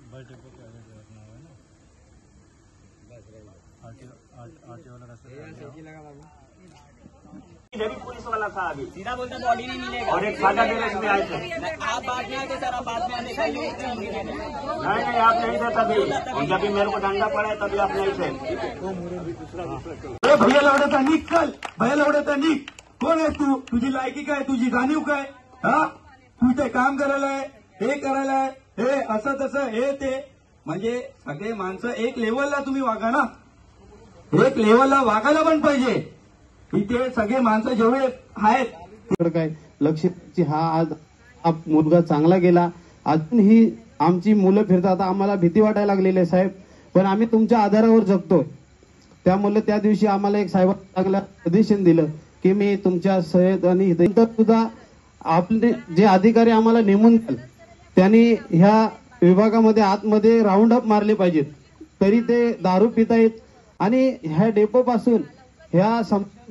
Bus depot का नाम है ना, आरटीओ वाला रास्ता इधर भी पुलिस वाला था अभी सीधा बोलता बॉडी नहीं मिलेगा। और एक सादा ड्रेस में आए थे। आप बाद में आते सर, आप बाद में आने का नहीं आप नहीं थे तभी, और जब भी मेरे को डंडा पड़ा है तभी आप नहीं थे। अरे भैया लवड्याचा निघ, भैया लवड्याचा निघ. कोण आहेस तू? तुझी लायकी काय? तुझी जाणीव काय? हा, तू ते काम करायला आहे, हे करायला आहे, हे असं तसं हे ते, म्हणजे सगळे माणसं एक लेवलला तुम्ही वागा ना, एक लेवलला वागायला पण पाहिजे. इथे सगळे माणसं जेवढे आहेत काय लक्षची हा आज मुलगा चांगला गेला. अजून ही आमची मुलं फिरतात, आम्हाला भीती वाटायला लागलेली आहे साहेब, पण आम्ही तुमच्या आधारावर जगतो. त्यामुळे त्या दिवशी आम्हाला एक साहेबांनी चांगलं सजेशन दिलं की मी तुमच्या सयद आणि नंतर सुद्धा आपले जे अधिकारी आम्हाला नेमून द्याल त्यांनी ह्या विभागामध्ये आतमध्ये राऊंड अप मारले पाहिजेत, तरी ते दारू पितायत. आणि ह्या डेपो पासून ह्या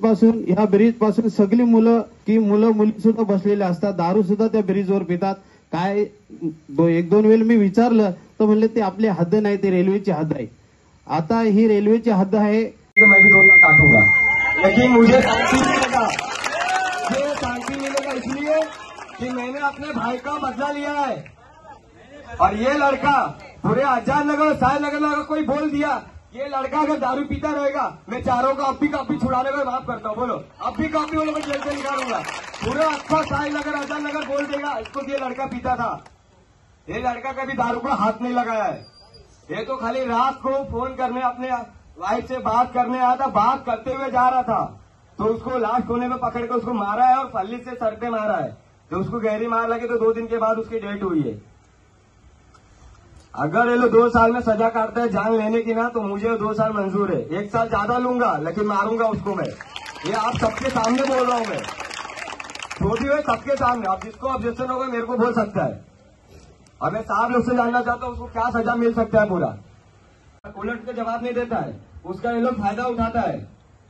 पासून ह्या ब्रिज पासून सगळी मुलं मुली सुद्धा बसलेले असतात, दारू सुद्धा त्या ब्रिजवर पितात. काय एक दोन वेळ मी विचारलं तर म्हणले ते आपली हद्द नाही, ते रेल्वेची हद्द आहे. आता ही रेल्वेची हद्द आहे. मैं भी 2 लाख काटूंगा, लेकिन मुझे शांति मिलेगा, मुझे शांति मिलेगा इसलिए कि मैंने अपने भाई का बदला लिया है. और ये लड़का पूरे आजाद नगर साय नगर में कोई बोल दिया ये लड़का अगर दारू पीता रहेगा मैं चारों का अब भी छुड़ाने को माफ करता हूँ. बोलो अब भी काफी बोलो, मैं जेल से निकालूंगा. पूरा अच्छा साई नगर आजाद नगर बोल देगा इसको ये लड़का पीता था. ये लड़का कभी दारू को हाथ नहीं लगाया है. ये तो खाली रात को फोन करने अपने वाइफ से बात करने आया था, बात करते हुए जा रहा था तो उसको लास्ट कोने में पकड़ के उसको मारा है और फल्ली से सर पे मारा है. तो उसको गहरी मार लगी तो 2 दिन के बाद उसकी डेथ हुई है. अगर ये लोग 2 साल में सजा काटता है जान लेने की ना, तो मुझे 2 साल मंजूर है. 1 साल ज्यादा लूंगा लेकिन मारूंगा उसको मैं. ये आप सबके सामने बोल रहा हूं मैं, छोटी हुए सबके सामने. आप जिसको ऑब्जेक्शन होगा मेरे को बोल सकता है. और मैं साहब लोग से जानना चाहता हूँ उसको क्या सजा मिल सकता है. पूरा उलट के जवाब नहीं देता है, उसका ये लोग फायदा उठाता है.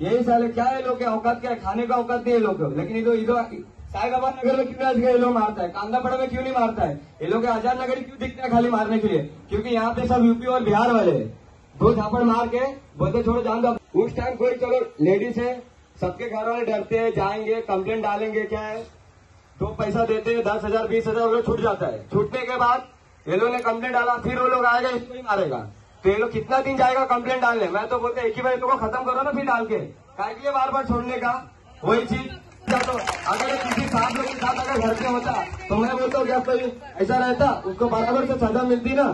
यही साले क्या है लोग के औकात, क्या है खाने का औकात नहीं है लोग. लेकिन इधर साईबाबा नगर में क्यों आज ये लोग मारता है, कांदापड़ा में क्यों नहीं मारता है. ये लोग आजाद नगर क्यों दिखते हैं खाली मारने के लिए, क्योंकि यहाँ पे सब यूपी और बिहार वाले 2 झापड़ मार के बोलते छोड़ो जान दो. उस टाइम कोई चलो लेडीज है, सबके घर वाले डरते हैं, जाएंगे कंप्लेंट डालेंगे, क्या है तो पैसा देते हैं 10,000 20,000 छूट जाता है. छूटने के बाद ये लोग ने कंप्लेंट डाला, फिर वो लोग आएगा इसको ही मारेगा. तो ये लोग कितना दिन जाएगा कंप्लेंट डालने. मैं तो बोलते एक ही बार तो खत्म करो ना, फिर डाल के काय के लिए बार बार छोड़ने का. वही चीज तो अगर किसी साहब लोग के साथ अगर घर पे होता तो मैं बोलता हूँ क्या कोई ऐसा रहता उसको बराबर से सजा मिलती ना.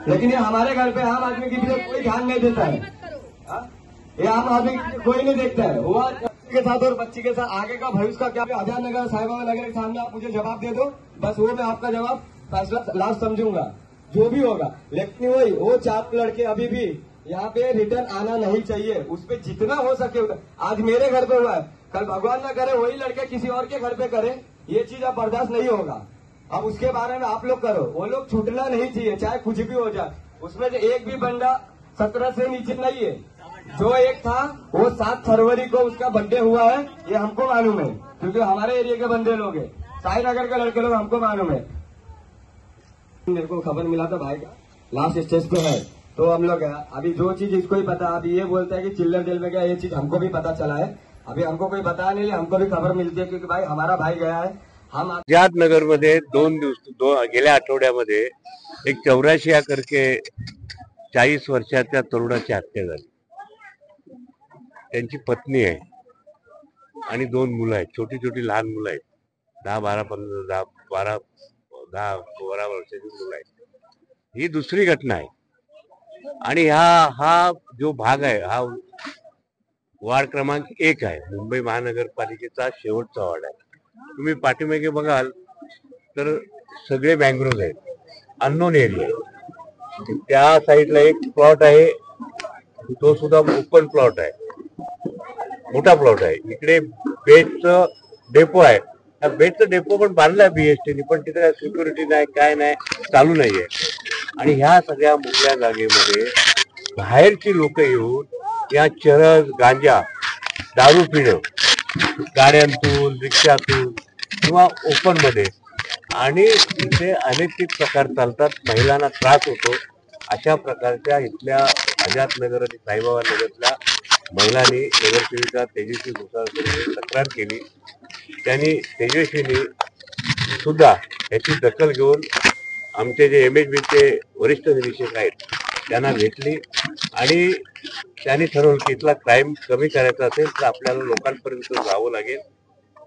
लेकिन ये हमारे घर पे आम आदमी की भी कोई ध्यान नहीं देता है. ये आम आदमी कोई नहीं देखता है. हुआ के साथ और बच्ची के साथ आगे का भविष्य का क्या. आजाद नगर साईबाबा नगर के सामने आप मुझे जवाब दे दो, बस वो मैं आपका जवाब फैसला लास्ट समझूंगा जो भी होगा. लेकिन वही वो 4 लड़के अभी भी यहाँ पे रिटर्न आना नहीं चाहिए. उस पर जितना हो सके. आज मेरे घर पे हुआ है, कल भगवान ना करे वही लड़के किसी और के घर पे करे. ये चीज अब बर्दाश्त नहीं होगा. अब उसके बारे में आप लोग करो. वो लोग छूटना नहीं चाहिए चाहे कुछ भी हो जाए. उसमें से एक भी बंदा 17 से नीचे नहीं है. जो एक था वो 7 फरवरी को उसका बर्थडे हुआ है, ये हमको मालूम है क्योंकि हमारे एरिया के बंदे लोग हैं. साई नगर के लड़के लोग हमको मालूम है. मेरे को खबर मिला था भाई का लास्ट स्टेज पे है तो हम लोग अभी जो चीज इसको ही पता. अभी ये बोलता है कि चिल्लर जेल में गया, ये चीज हमको भी पता चला है. अभी हमको कोई बताया नहीं, हमको भी खबर मिलती है क्योंकि भाई हमारा भाई गया है. हम आजाद नगर मध्ये 2 दिवस गेल्या आठवड्यामध्ये एक 84 करके 40 वर्षाच्या तरुणाची हत्या झाली. त्यांची पत्नी आहे आणि 2 मुलं आहेत, छोटी छोटी लहान मुलं आहेत. 10-12 वर्षाची मुलं आहेत. ही दुसरी घटना आहे. आणि हा जो भाग आहे हा वार्ड क्रमांक 1 आहे. मुंबई महानगरपालिकेचा शेवटचा वार्ड आहे. तुम्ही पाठीमागे बघाल तर सगळे मँग्रोव्ह आहेत, अननोन एरिया. त्या साईडला एक प्लॉट आहे, तो सुद्धा ओपन प्लॉट आहे, मोठा प्लॉट आहे. इकडे बेटचं डेपो आहे. त्या बेटचं डेपो पण बांधलाय बीएसटीने, पण तिथे सिक्युरिटी नाही, काय नाही, चालू नाहीये. आणि ह्या सगळ्या मोकळ्या जागेमध्ये बाहेरची लोक येऊन या चरस, गांजा, दारू पिणं गाड्यांतून, रिक्षातून किंवा ओपन मध्ये आणि इथे अनैतिक प्रकार चालतात, महिलांना त्रास होतो. अशा प्रकारच्या इथल्या आझादनगर आणि साईबाबा नगरच्या महिलांनी नगरसेविका तेजस्वी घोसाळकर तक्रार केली. त्यांनी तेजस्वीनी सुद्धा याची दखल घेऊन आमचे जे MHBचे वरिष्ठ निरीक्षक आहेत त्यांना भेटली आणि त्यांनी ठरवलं की इथला क्राईम कमी करायचा असेल तर आपल्याला लोकांपर्यंत जावं लागेल.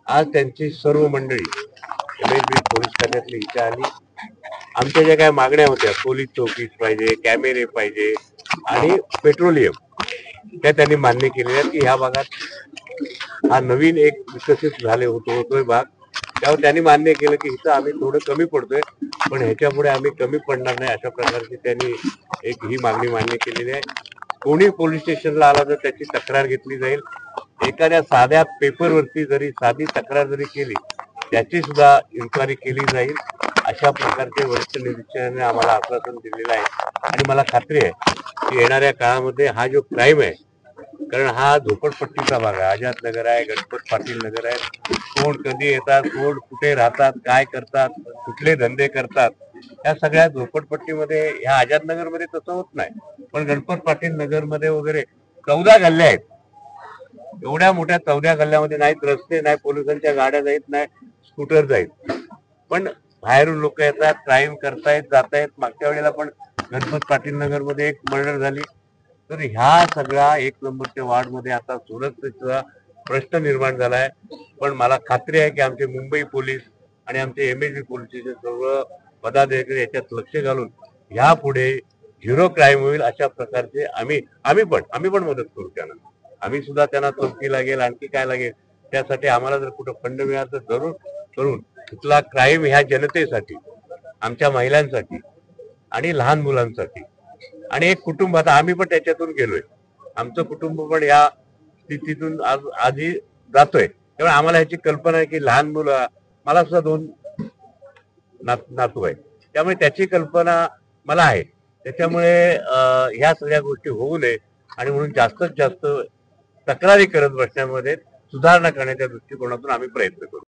आज त्यांची सर्व मंडळी MHB पोलीस खात्यातली इथे आली. आमच्या ज्या काही मागण्या होत्या, पोलीस चौकीस पाहिजे, कॅमेरे पाहिजे आणि पेट्रोलियम, त्या त्यांनी मान्य केलेल्या की ह्या भागात हा नवीन एक विकसित होतोय भाग. त्यावर त्यांनी मान्य केलं की इथं आम्ही थोडं कमी पडतोय, पण ह्याच्या पुढे आम्ही कमी पडणार नाही, अशा प्रकारची त्यांनी एक ही मागणी मान्य केलेली आहे. कोणी पोलीस स्टेशनला आला तर त्याची तक्रार घेतली जाईल. एखाद्या साध्या पेपरवरती जरी साधी तक्रार जरी केली त्याची सुद्धा इन्क्वायरी केली जाईल, अशा प्रकारचे वरिष्ठ निरीक्षकांनी आम्हाला आश्वासन दिलेलं आहे. आणि मला खात्री आहे की येणाऱ्या काळामध्ये हा जो क्राईम आहे, कारण हा झोपडपट्टीचा भाग आहे, आझादनगर आहे, गणपत पाटील नगर आहे, कोण कधी येतात, कोण कुठे राहतात, काय करतात, कुठले धंदे करतात, या सगळ्या झोपडपट्टीमध्ये ह्या आझादनगरमध्ये तसं होत नाही. पण गणपत पाटील नगरमध्ये वगैरे 14 गल्ल्या आहेत. एवढ्या मोठ्या 14 गल्ल्यामध्ये नाहीत रस्ते, नाही पोलिसांच्या गाड्या जाईत, नाही स्कूटर जाईत, पण बाहेरून लोक येतात, क्राईम करतायत, जातायत. मागच्या वेळेला पण गणपत पाटील नगरमध्ये एक मर्डर झाली. तर ह्या सगळ्या 1 नंबरच्या वार्डमध्ये आता सुरक्षेचा प्रश्न निर्माण झालाय. पण मला खात्री आहे की आमचे मुंबई पोलीस आणि आमचे MHB पोलिसचे सर्व पदाधिकारी याच्यात लक्ष घालून यापुढे झिरो क्राईम होईल अशा प्रकारचे आम्ही पण मदत करू. त्यांना आम्ही सुद्धा त्यांना चौकी लागेल, आणखी काय लागेल, त्यासाठी आम्हाला जर कुठं फंड मिळाला तर जरूर करून इथला क्राईम ह्या जनतेसाठी, आमच्या महिलांसाठी आणि लहान मुलांसाठी आणि एक कुटुंब, आता आम्ही पण त्याच्यातून गेलोय, आमचं कुटुंब पण या स्थितीतून आधी जातोय. त्यामुळे आम्हाला ह्याची कल्पना आहे की लहान मुलं, मला सुद्धा 2 नातू आहे, त्यामुळे त्याची कल्पना मला आहे. त्याच्यामुळे ह्या सगळ्या गोष्टी होऊ नये आणि म्हणून जास्तीत जास्त तक्रारी करत बसण्यामध्ये सुधारणा करण्याच्या दृष्टिकोनातून आम्ही प्रयत्न करू.